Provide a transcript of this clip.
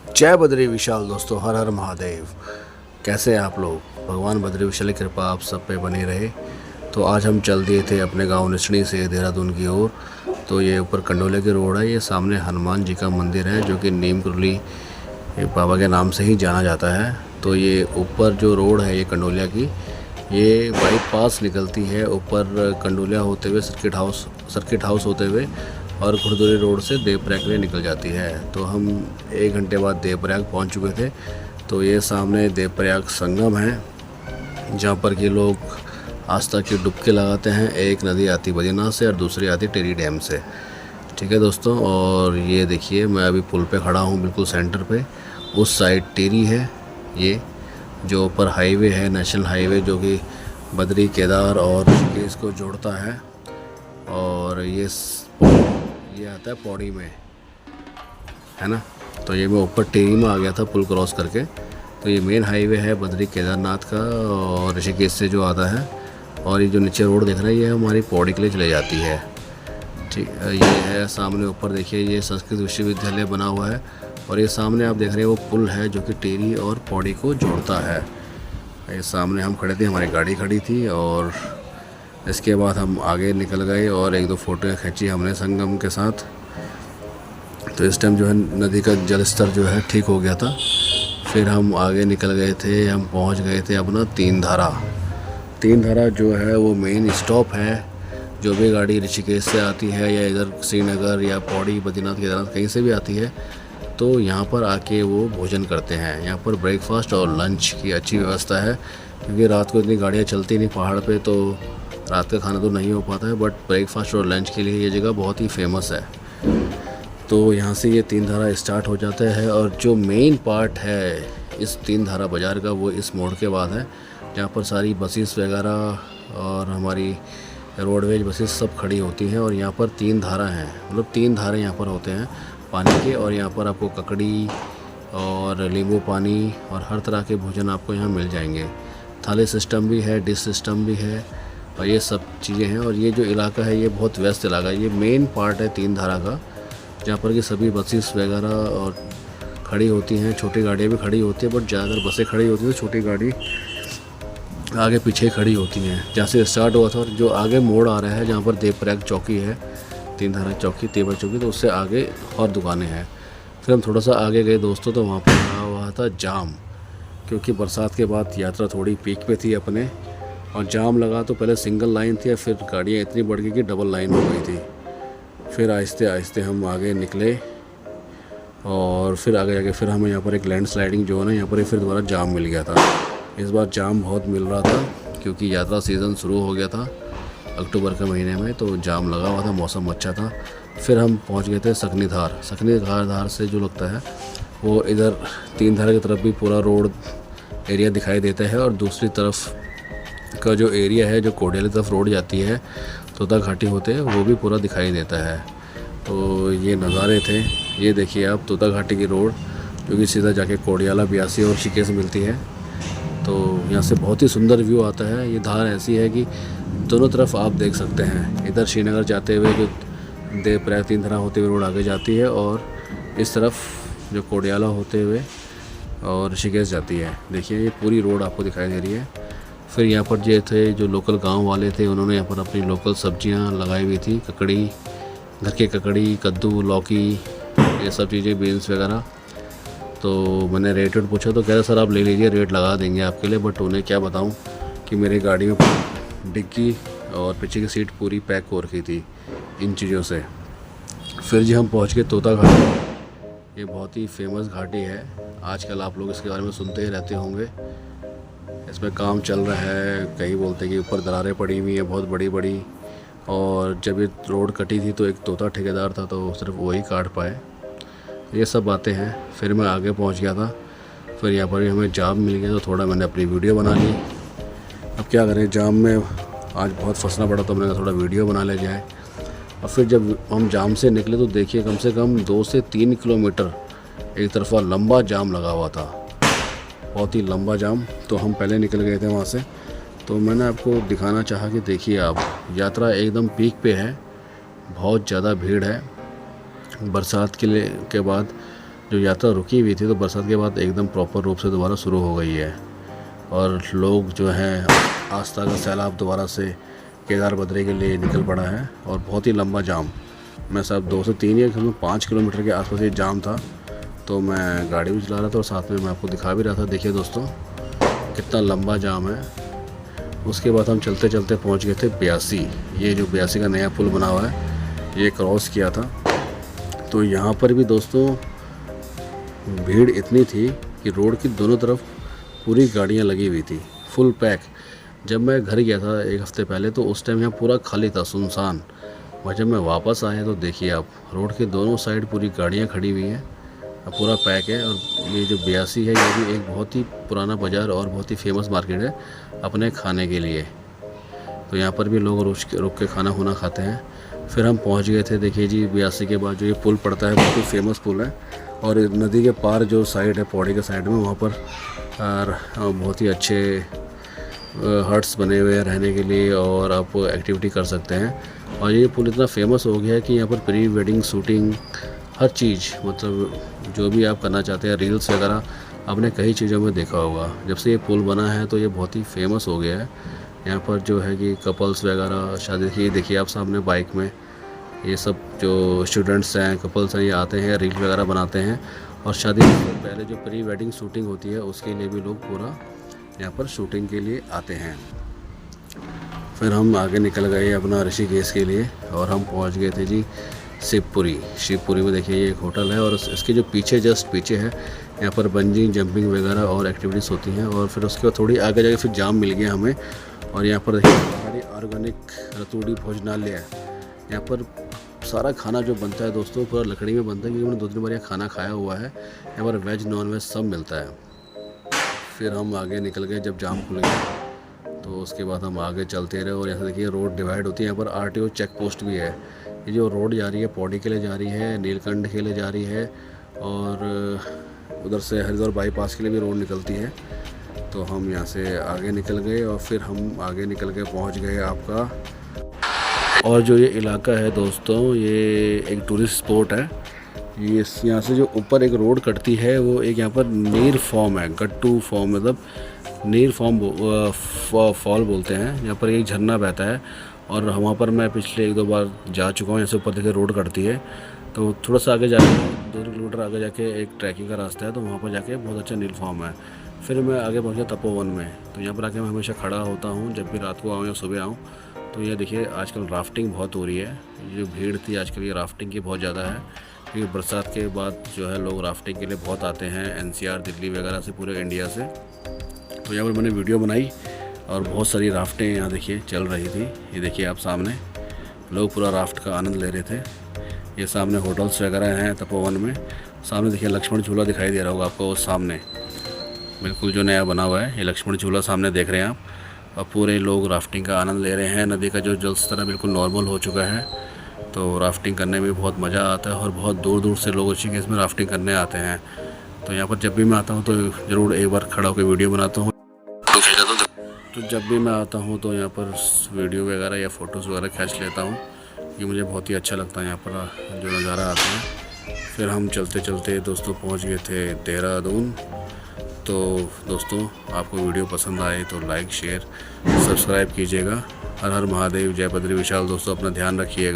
जय बद्री विशाल दोस्तों, हर हर महादेव। कैसे हैं आप लोग? भगवान बद्री विशाल की कृपा आप सब पे बनी रहे। तो आज हम चल दिए थे अपने गांव निचनी से देहरादून की ओर। तो ये ऊपर कंडोले की रोड है, ये सामने हनुमान जी का मंदिर है जो कि नीम कुरली बाबा के नाम से ही जाना जाता है। तो ये ऊपर जो रोड है ये कंडोलिया की, ये बाईपास निकलती है ऊपर कंडोलिया होते हुए सर्किट हाउस होते हुए और घुड़दौरी रोड से देवप्रयाग के लिए निकल जाती है। तो हम 1 घंटे बाद देवप्रयाग पहुंच चुके थे। तो ये सामने देवप्रयाग संगम है जहाँ पर कि लोग आस्था की डुबकी लगाते हैं। एक नदी आती बद्रीनाथ से और दूसरी आती टिहरी डैम से। ठीक है दोस्तों, और ये देखिए मैं अभी पुल पे खड़ा हूँ बिल्कुल सेंटर पे। उस साइड टिहरी है, ये जो ऊपर हाईवे है, नेशनल हाईवे जो कि बद्री, केदार और ऋषिकेश को जोड़ता है। और ये आता है पौड़ी में, है ना। तो ये मैं ऊपर टिहरी में आ गया था पुल क्रॉस करके। तो ये मेन हाईवे है बद्री केदारनाथ का और ऋषिकेश से जो आता है। और ये जो नीचे रोड देख रहा है ये हमारी पौड़ी के लिए चले जाती है। ठीक, ये है सामने ऊपर देखिए, ये संस्कृत विश्वविद्यालय बना हुआ है। और ये सामने आप देख रहे हैं वो पुल है जो कि टिहरी और पौड़ी को जोड़ता है। ये सामने हम खड़े थे, हमारी गाड़ी खड़ी थी और इसके बाद हम आगे निकल गए और 1-2 फ़ोटो खींची हमने संगम के साथ। तो इस टाइम जो है नदी का जल स्तर जो है ठीक हो गया था। फिर हम आगे निकल गए थे, हम पहुंच गए थे अपना तीन धारा जो है वो मेन स्टॉप है। जो भी गाड़ी ऋषिकेश से आती है या इधर श्रीनगर या पौड़ी, बद्रीनाथ, केदारनाथ कहीं से भी आती है तो यहाँ पर आके वो भोजन करते हैं। यहाँ पर ब्रेकफास्ट और लंच की अच्छी व्यवस्था है क्योंकि रात को इतनी गाड़ियाँ चलती नहीं पहाड़ पे, तो रात का खाना तो नहीं हो पाता है। बट ब्रेकफास्ट और लंच के लिए ये जगह बहुत ही फेमस है। तो यहाँ से ये तीन धारा स्टार्ट हो जाता है और जो मेन पार्ट है इस तीन धारा बाज़ार का वो इस मोड़ के बाद है जहाँ पर सारी बसेस वगैरह और हमारी रोडवेज बसेस सब खड़ी होती हैं। और यहाँ पर तीन धारा हैं, मतलब 3 धारे यहाँ पर होते हैं पानी के। और यहाँ पर आपको ककड़ी और नींबू पानी और हर तरह के भोजन आपको यहाँ मिल जाएंगे। थाली सिस्टम भी है, डिश सिस्टम भी है और ये सब चीज़ें हैं। और ये जो इलाका है ये बहुत व्यस्त इलाका है, ये मेन पार्ट है तीन धारा का जहाँ पर कि सभी बसेस वगैरह और खड़ी होती हैं। छोटी गाड़ियाँ भी खड़ी होती हैं बट ज़्यादातर बसें खड़ी होती हैं, तो छोटी गाड़ी आगे पीछे खड़ी होती हैं। जहाँ से स्टार्ट हुआ था और जो आगे मोड़ आ रहा है जहाँ पर देवप्रयाग चौकी है, तीन धारा चौकी, तेवर चौकी, तो उससे आगे और दुकानें हैं। फिर हम थोड़ा सा आगे गए दोस्तों, तो वहाँ पर लगा हुआ था जाम, क्योंकि बरसात के बाद यात्रा थोड़ी पीक पे थी अपने। और जाम लगा तो पहले सिंगल लाइन थी, फिर गाड़ियाँ इतनी बढ़ गई कि डबल लाइन हो गई थी। फिर आहिस्ते आहिस्ते हम आगे निकले और फिर आगे जाके फिर हमें यहाँ पर एक लैंड स्लाइडिंग जो है ना, यहाँ पर फिर दोबारा जाम मिल गया था। इस बार जाम बहुत मिल रहा था क्योंकि यात्रा सीज़न शुरू हो गया था अक्टूबर के महीने में, तो जाम लगा हुआ था, मौसम अच्छा था। फिर हम पहुँच गए थे सकनी धार से जो लगता है वो इधर तीन धारा की तरफ भी पूरा रोड एरिया दिखाई देता है। और दूसरी तरफ का जो एरिया है जो कोडियाली तरफ रोड जाती है, तोता घाटी होते हैं, वो भी पूरा दिखाई देता है। तो ये नज़ारे थे, ये देखिए आप तोता घाटी की रोड जो कि सीधा जाके कोडियाला, ब्यासी और ऋषिकेश मिलती है। तो यहाँ से बहुत ही सुंदर व्यू आता है। ये धार ऐसी है कि दोनों तरफ आप देख सकते हैं। इधर श्रीनगर जाते हुए जो देवप्रयाग तीन धारा होते हुए रोड आगे जाती है और इस तरफ जो कोडियाला होते हुए और ऋषिकेश जाती है। देखिए ये पूरी रोड आपको दिखाई दे रही है। फिर यहाँ पर जो थे जो लोकल गांव वाले थे उन्होंने यहाँ पर अपनी लोकल सब्जियाँ लगाई हुई थी, ककड़ी, घर के ककड़ी, कद्दू, लौकी, ये सब चीज़ें, बीन्स वगैरह। तो मैंने रेट पूछा तो कह रहे सर आप ले लीजिए, रेट लगा देंगे आपके लिए। बट उन्हें क्या बताऊँ कि मेरी गाड़ी में डिक्की और पीछे की सीट पूरी पैक हो रखी थी इन चीज़ों से। फिर जी हम पहुँच गए तोता घाटी। ये बहुत ही फेमस घाटी है, आजकल आप लोग इसके बारे में सुनते ही रहते होंगे। इसमें काम चल रहा है, कई बोलते हैं कि ऊपर दरारें पड़ी हुई हैं बहुत बड़ी बड़ी। और जब ये रोड कटी थी तो एक तोता ठेकेदार था तो सिर्फ वही काट पाए। ये सब बातें हैं। फिर मैं आगे पहुंच गया था, फिर यहाँ पर भी हमें जाम मिल गया तो थोड़ा मैंने अपनी वीडियो बना ली। अब क्या करें, जाम में आज बहुत फंसना पड़ा तो मैंने कहा थोड़ा वीडियो बना ले जाए। और फिर जब हम जाम से निकले तो देखिए कम से कम 2 से 3 किलोमीटर एक तरफा लंबा जाम लगा हुआ था, बहुत ही लंबा जाम। तो हम पहले निकल गए थे वहाँ से। तो मैंने आपको दिखाना चाहा कि देखिए आप, यात्रा एकदम पीक पे है, बहुत ज़्यादा भीड़ है। बरसात के बाद जो यात्रा रुकी हुई थी तो बरसात के बाद एकदम प्रॉपर रूप से दोबारा शुरू हो गई है और लोग जो हैं आस्था का सैलाब दोबारा से केदार बद्री के लिए निकल पड़ा है और बहुत ही लंबा जाम। मैं सब 2 से 3 या 5 किलोमीटर के आसपास ये जाम था। तो मैं गाड़ी भी चला रहा था और साथ में मैं आपको दिखा भी रहा था। देखिए दोस्तों कितना लंबा जाम है। उसके बाद हम चलते चलते पहुंच गए थे ब्यासी। ये जो ब्यासी का नया पुल बना हुआ है ये क्रॉस किया था। तो यहाँ पर भी दोस्तों भीड़ इतनी थी कि रोड की दोनों तरफ पूरी गाड़ियाँ लगी हुई थी, फुल पैक। जब मैं घर गया था 1 हफ़्ते पहले तो उस टाइम यहाँ पूरा खाली था, सुनसान। और जब मैं वापस आया तो देखिए आप रोड के दोनों साइड पूरी गाड़ियाँ खड़ी हुई हैं, पूरा पैक है। और ये जो ब्यासी है ये भी एक बहुत ही पुराना बाज़ार और बहुत ही फेमस मार्केट है अपने खाने के लिए। तो यहाँ पर भी लोग रुक के खाना खुना खाते हैं। फिर हम पहुँच गए थे। देखिए जी ब्यासी के बाद जो ये पुल पड़ता है बहुत ही फेमस पुल है और नदी के पार जो साइड है पौड़ी के साइड में वहाँ पर बहुत ही अच्छे हट्स बने हुए हैं रहने के लिए और आप एक्टिविटी कर सकते हैं। और ये पुल इतना फेमस हो गया है कि यहाँ पर प्री वेडिंग शूटिंग हर चीज़, मतलब जो भी आप करना चाहते हैं, रील्स वगैरह आपने कई चीज़ों में देखा होगा। जब से ये पुल बना है तो ये बहुत ही फेमस हो गया है। यहाँ पर जो है कि कपल्स वगैरह शादी की, देखिए आप सामने बाइक में ये सब जो स्टूडेंट्स हैं, कपल्स हैं, ये आते हैं, रील वगैरह बनाते हैं। और शादी से पहले जो प्री वेडिंग शूटिंग होती है उसके लिए भी लोग पूरा यहाँ पर शूटिंग के लिए आते हैं। फिर हम आगे निकल गए अपना ऋषिकेश के लिए और हम पहुँच गए थे जी शिवपुरी। शिवपुरी में देखिए ये एक होटल है और इसके जो पीछे जस्ट पीछे है यहाँ पर बंजिंग जंपिंग वगैरह और एक्टिविटीज़ होती हैं। और फिर उसके बाद थोड़ी आगे जाके फिर जाम मिल गया हमें। और यहाँ पर देखिए हमारी ऑर्गेनिक रतूड़ी भोजनालय है। यहाँ पर सारा खाना जो बनता है दोस्तों पूरा लकड़ी में बनता है, क्योंकि मैंने 2-3 बार यहाँ खाना खाया हुआ है। यहाँ पर वेज नॉन वेज सब मिलता है। फिर हम आगे निकल गए जब जाम खुल गया तो उसके बाद हम आगे चलते रहे। और यहाँ देखिए रोड डिवाइड होती है। यहाँ पर RTO चेक पोस्ट भी है। ये जो रोड जा रही है पौड़ी के लिए जा रही है, नीलकंठ के लिए जा रही है और उधर से हरिद्वार बाईपास के लिए भी रोड निकलती है। तो हम यहाँ से आगे निकल गए और फिर हम आगे निकल के पहुँच गए आपका। और जो ये इलाका है दोस्तों ये एक टूरिस्ट स्पॉट है। ये यहाँ से जो ऊपर एक रोड कटती है वो एक यहाँ पर नीर फॉर्म है, गट्टू फॉर्म, मतलब नीर फॉर्म फॉल बोलते हैं। यहाँ पर एक झरना बहता है और वहाँ पर मैं पिछले 1-2 बार जा चुका हूँ। यहाँ से ऊपर देखिए रोड कटती है तो थोड़ा सा आगे जाके 2 किलोमीटर आगे जाके एक ट्रैकिंग का रास्ता है, तो वहाँ पर जाके बहुत अच्छा नील फॉर्म है। फिर मैं आगे पहुँचा तपोवन में। तो यहाँ पर आके मैं हमेशा खड़ा होता हूँ जब भी रात को आऊँ या सुबह आऊँ। तो ये देखिए आजकल राफ्टिंग बहुत हो रही है। जो भीड़ थी आजकल ये राफ्टिंग की बहुत ज़्यादा है, क्योंकि बरसात के बाद जो है लोग राफ्टिंग के लिए बहुत आते हैं NCR दिल्ली वगैरह से, पूरे इंडिया से। तो यहाँ पर मैंने वीडियो बनाई और बहुत सारी राफ्टें यहाँ देखिए चल रही थी। ये देखिए आप सामने लोग पूरा राफ्ट का आनंद ले रहे थे। ये सामने होटल्स वगैरह हैं तपोवन में। सामने देखिए लक्ष्मण झूला दिखाई दे रहा होगा आपको, सामने बिल्कुल जो नया बना हुआ है ये लक्ष्मण झूला सामने देख रहे हैं आप। और पूरे लोग राफ्टिंग का आनंद ले रहे हैं। नदी का जो जल स्तर बिल्कुल नॉर्मल हो चुका है, तो राफ्टिंग करने में बहुत मज़ा आता है और बहुत दूर दूर से लोग ऋषिकेश में राफ्टिंग करने आते हैं। तो यहाँ पर जब भी मैं आता हूँ तो ज़रूर एक बार खड़ा होकर वीडियो बनाता हूँ। तो जब भी मैं आता हूँ तो यहाँ पर वीडियो वगैरह या फ़ोटोज़ वगैरह खींच लेता हूँ, ये मुझे बहुत ही अच्छा लगता है यहाँ पर जो नज़ारा आता है। फिर हम चलते चलते दोस्तों पहुँच गए थे देहरादून। तो दोस्तों आपको वीडियो पसंद आए तो लाइक शेयर सब्सक्राइब कीजिएगा। हर हर महादेव, जय बद्री विशाल। दोस्तों अपना ध्यान रखिएगा।